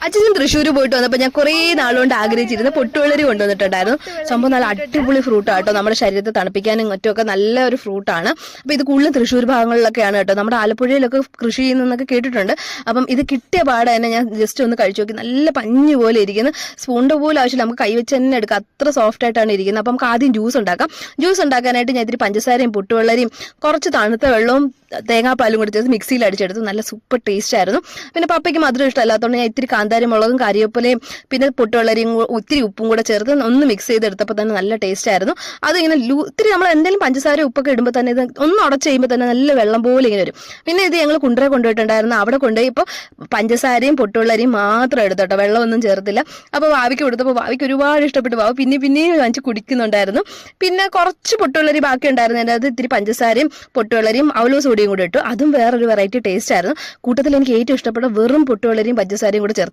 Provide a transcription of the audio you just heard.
അച്ഛൻ തൃശ്ശൂർ പോയിട്ട് വന്നപ്പോൾ ഞാൻ കുറേ നാളുകൊണ്ട് ആഗ്രഹിച്ചിരുന്ന പൊട്ടുവെള്ളരി കൊണ്ടുവന്നിട്ടുണ്ടായിരുന്നു. സംഭവം നല്ല അടിപൊളി ഫ്രൂട്ടാണ് കേട്ടോ. നമ്മുടെ ശരീരത്തെ തണുപ്പിക്കാനും മറ്റുമൊക്കെ നല്ല ഒരു ഫ്രൂട്ടാണ്. അപ്പോൾ ഇത് കൂടുതലും തൃശ്ശൂർ ഭാഗങ്ങളിലൊക്കെയാണ് കേട്ടോ. നമ്മുടെ ആലപ്പുഴയിലൊക്കെ കൃഷി ചെയ്യുന്നതെന്നൊക്കെ കേട്ടിട്ടുണ്ട്. അപ്പം ഇത് കിട്ടിയ പാടെ തന്നെ ഞാൻ ജസ്റ്റ് ഒന്ന് കഴിച്ചു നോക്കി. നല്ല പഞ്ഞു പോലെ ഇരിക്കുന്നു. സ്പൂണിൻ്റെ പോലും ആവശ്യമില്ല, നമുക്ക് കൈവച്ച് തന്നെ എടുക്കാം. അത്ര സോഫ്റ്റ് ആയിട്ടാണ് ഇരിക്കുന്നത്. അപ്പം നമുക്ക് ആദ്യം ജ്യൂസ് ഉണ്ടാക്കാം. ജ്യൂസ് ഉണ്ടാക്കാനായിട്ട് ഞാൻ ഇത്തിരി പഞ്ചസാരയും പൊട്ടുവെള്ളരിയും കുറച്ച് തണുത്ത വെള്ളവും തേങ്ങാപ്പാലും കൂടി ചേർത്ത് മിക്സിയിൽ അടിച്ചെടുത്തു. നല്ല സൂപ്പർ ടേസ്റ്റ് ആയിരുന്നു. പിന്നെ പപ്പയ്ക്ക് മധുരം ഇഷ്ടമല്ലാത്തതുകൊണ്ട് ഞാൻ ഇത്തിരി കാന്താരി മുളകും കറിവേപ്പിലയും പിന്നെ പൊട്ടുവെള്ളരിയും ഇത്തിരി ഉപ്പും കൂടെ ചേർത്ത് ഒന്ന് മിക്സ് ചെയ്തെടുത്തപ്പോൾ തന്നെ നല്ല ടേസ്റ്റ് ആയിരുന്നു. അതിങ്ങനെ ഇത്തിരി നമ്മൾ എന്തെങ്കിലും പഞ്ചസാര ഉപ്പൊക്കെ ഇടുമ്പോൾ തന്നെ ഇത് ഒന്ന് ഉടച്ച് കഴിയുമ്പോൾ തന്നെ നല്ല വെള്ളം പോലെ ഇങ്ങനെ വരും. പിന്നെ ഇത് ഞങ്ങൾ കുണ്ടറ കൊണ്ടുപോയിട്ടുണ്ടായിരുന്നു. അവിടെ കൊണ്ടുപോയി ഇപ്പോൾ പഞ്ചസാരയും പൊട്ടുവെള്ളരിയും മാത്രം എടുത്തോട്ടോ, വെള്ളമൊന്നും ചേർത്തില്ല. അപ്പോൾ ഭാവിക്ക് കൊടുത്തപ്പോൾ ഭാവിക്ക് ഒരുപാട് ഇഷ്ടപ്പെട്ടു. ഭാവി പിന്നെയും വാങ്ങിച്ച് കുടിക്കുന്നുണ്ടായിരുന്നു. പിന്നെ കുറച്ച് പൊട്ടുവെള്ളരി ബാക്കി ഉണ്ടായിരുന്നു. എൻ്റെ അത് ഇത്തിരി പഞ്ചസാരയും പൊട്ടുവെള്ളരിയും അവലോസ് കൂടി ഇട്ടു. അതും വേറൊരു വെറൈറ്റി ടേസ്റ്റ് ആയിരുന്നു. കൂട്ടത്തിൽ എനിക്ക് ഏറ്റവും ഇഷ്ടപ്പെട്ട വെറും പൊട്ടുവെള്ളരിയും പഞ്ചസാരയും കൂടെ ചേർത്ത്